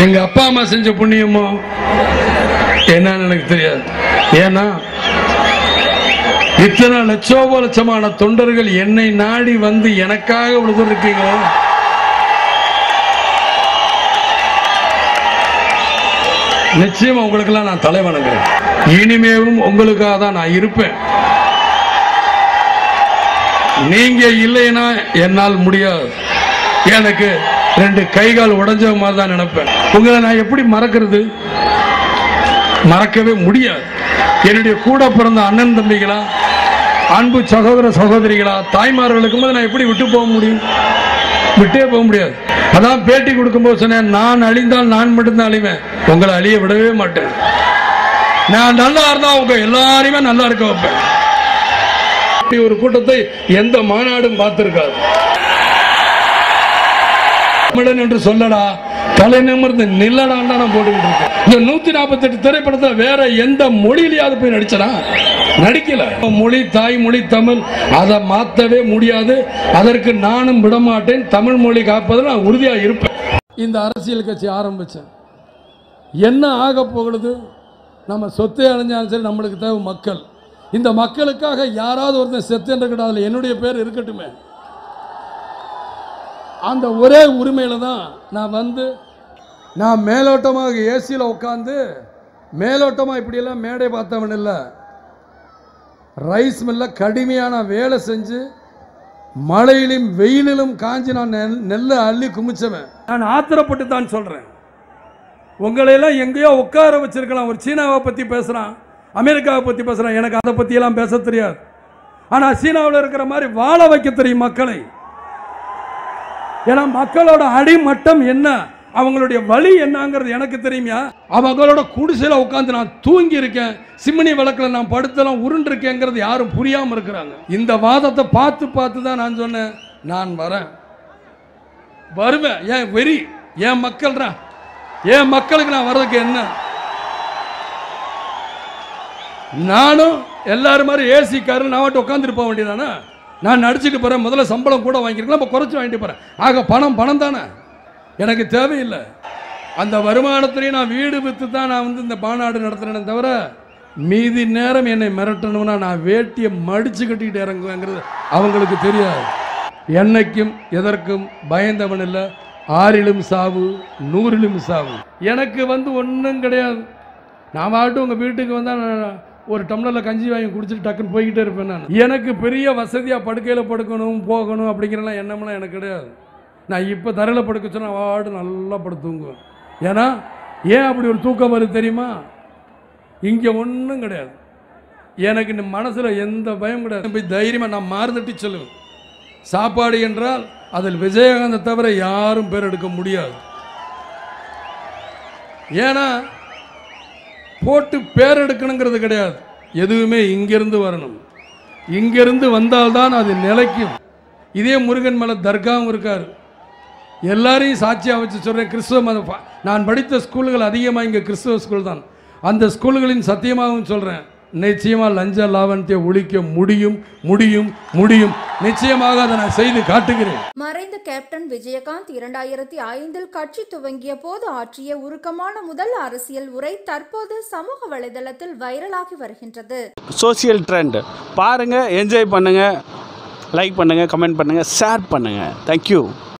எங்க அப்பா அம்மா செஞ்ச புண்ணியமோ என்னன்னு எனக்கு தெரியாது. ஏன்னா இத்தனை லட்சோபலட்சமான தொண்டர்கள் என்னை நாடி வந்து எனக்காக இவ்வளவு இருக்கீங்க. நிச்சயமா உங்களுக்கெல்லாம் நான் தலை வணங்குறேன். இனிமேவும் உங்களுக்காக தான் நான் இருப்பேன். நீங்க இல்லைன்னா என்னால் முடியாது. எனக்கு 2 கைகால் உடைஞ்ச மாதிரி தான் நினைப்பேன். உங்களை நான் எப்படி மறக்கிறது? மறக்கவே முடியாது. என்னுடைய கூட பிறந்த அண்ணன் தம்பிகளா, அன்பு சகோதர சகோதரிகளா, தாய்மார்களுக்கு போது நான் எப்படி விட்டு போக முடியும்? விட்டே போக முடியாது. அதான் பேட்டி கொடுக்கும்போது சொன்னேன், நான் அழிந்தால் நான் மட்டும்தான் அழிவேன், உங்களை அழிய விடவே மாட்டேன். நான் நல்லா இருந்தா உங்க எல்லாரையுமே நல்லா இருக்க வைப்பேன். ஒரு கூட்டத்தை எந்த மாநாடும் பார்த்திருக்காது. தமிழன் என்று சொல்லடா, தலை நிமிர்ந்து நில்லடான்னு நான் போட்டுக்கிட்டு இருக்கேன். இந்த 148 திரைப்படத்தில் வேற எந்த மொழியிலேயாவது போய் நடிச்சனா? நடிக்கல. மொழி தாய்மொழி தமிழ், அதை மாற்றவே முடியாது. அதற்கு நானும் விடமாட்டேன். தமிழ் மொழி காப்பதில் நான் உறுதியாக இருப்பேன். இந்த அரசியல் கட்சி ஆரம்பிச்சேன். என்ன ஆக போகிறது? நம்ம சொத்தை அடைஞ்சாலும் சரி, நம்மளுக்கு தேவை மக்கள். இந்த மக்களுக்காக யாராவது ஒருத்தர் செத்துன்ற அதில் என்னுடைய பேர் இருக்கட்டுமே. அந்த ஒரே உரிமையில் தான் நான் மேலோட்டமாக ஏசியில் உட்காந்து மேலோட்டமாக இப்படியெல்லாம் மேடை பார்த்தவன் இல்லை. ரைஸ் மில்ல கடுமையான வேலை செஞ்சு மழையிலும் வெயிலிலும் காஞ்சி நான் நெல்லை அள்ளி குமிச்சவன். நான் ஆத்திரப்பட்டு தான் சொல்கிறேன். உங்களையெல்லாம் எங்கேயோ உட்கார வச்சிருக்கலாம். ஒரு சீனாவை பற்றி பேசுகிறான், அமெரிக்காவை பற்றி பேசுகிறான். எனக்கு அதை பற்றியெல்லாம் பேச தெரியாது. ஆனால் சீனாவில் இருக்கிற மாதிரி வாழ வைக்க தெரியும் மக்களை. ஏன்னா மக்களோட அடிமட்டம் என்ன, அவங்களுடைய வழி என்னங்கிறது எனக்கு தெரியுமா? அவங்களோட குடிசையில் உட்காந்து நான் தூங்கி இருக்கேன், சிம்னி விளக்கில் நான் படுத்தலாம் உருண்டிருக்கேங்கிறது யாரும் புரியாமல் இருக்கிறாங்க. இந்த வாதத்தை பார்த்து தான் நான் சொன்னேன், நான் வருவேன். ஏன் வெறி? ஏன் மக்கள்ரா, ஏன் மக்களுக்கு நான் வர்றதுக்கு என்ன? நானும் எல்லாரும் மாதிரி ஏசி காரில் நான் மட்டும் உட்காந்துட்டு போக வேண்டியதானே? நான் நடிச்சுட்டு போகிறேன், முதல்ல சம்பளம் கூட வாங்கியிருக்கலாம், இப்போ குறைச்சி வாங்கிட்டு போகிறேன். ஆக பணம் தானே, எனக்கு தேவையில்லை. அந்த வருமானத்திலையும் நான் வீடு விற்று தான் நான் இந்த மாநாடு நடத்துகிறேனே தவிர, மீதி நேரம் என்னை மிரட்டணும்னா நான் வேட்டியை மடித்து கட்டிக்கிட்டு இறங்குவேங்கிறது அவங்களுக்கு தெரியாது. என்னைக்கும் எதற்கும் பயந்தவன் இல்லை. 6லும் சாவு 100லும் சாவு. எனக்கு ஒன்றும் கிடையாது. நான் வாட்டும் உங்கள் வீட்டுக்கு வந்தால் ஒரு டம்ளரில் கஞ்சி வாங்கி குடிச்சிட்டு டக்குன்னு போய்கிட்டே இருப்பேன். நான் எனக்கு பெரிய வசதியாக படுக்கையில் படுக்கணும் போகணும் அப்படிங்கிறலாம் எண்ணம்லாம் எனக்கு கிடையாது. நான் இப்போ தரையில் படுக்க சொன்னால் வாடு நல்லா படுத்து தூங்குவேன். ஏன்னா ஏன் அப்படி ஒரு தூக்கம் வருது தெரியுமா? இங்கே ஒன்றும் கிடையாது. எனக்கு இந்த மனசில் எந்த பயம் கிடையாது. போய் தைரியமாக நான் மாறுதட்டி சொல்லுவேன். சாப்பாடு என்றால் அதில் விஜயகாந்தை தவிர யாரும் பேர் எடுக்க முடியாது. ஏன்னா போட்டு பேர் எடுக்கணுங்கிறது கிடையாது. எதுவுமே இங்கிருந்து வரணும். இங்கிருந்து வந்தால்தான் அது நிலைக்கும். இதே முருகன் மேலே தர்காவும் இருக்கார். எல்லாரையும் சாட்சியாக வச்சு சொல்கிறேன். கிறிஸ்துவ மதம் நான் படித்த ஸ்கூல்கள் அதிகமாக இங்கே கிறிஸ்துவ ஸ்கூல் தான். அந்த ஸ்கூல்களின் சத்தியமாகவும் சொல்கிறேன், நிச்சயமாக லஞ்ச லாவணத்தை ஒழிக்க முடியும் முடியும் முடியும். நிச்சயமாக அதை நான் செய்து காட்டுகிறேன். மறைந்த கேப்டன் விஜயகாந்த் 2005 கட்சி துவங்கிய போது ஆற்றிய உருக்கமான முதல் அரசியல் உரை தற்போது சமூக வலைதளத்தில் வைரலாகி வருகின்றது. சோசியல் ட்ரெண்ட் பாருங்க, என்ஜாய் பண்ணுங்க, லைக் பண்ணுங்க, கமெண்ட் பண்ணுங்க, ஷேர் பண்ணுங்க. தேங்க்யூ.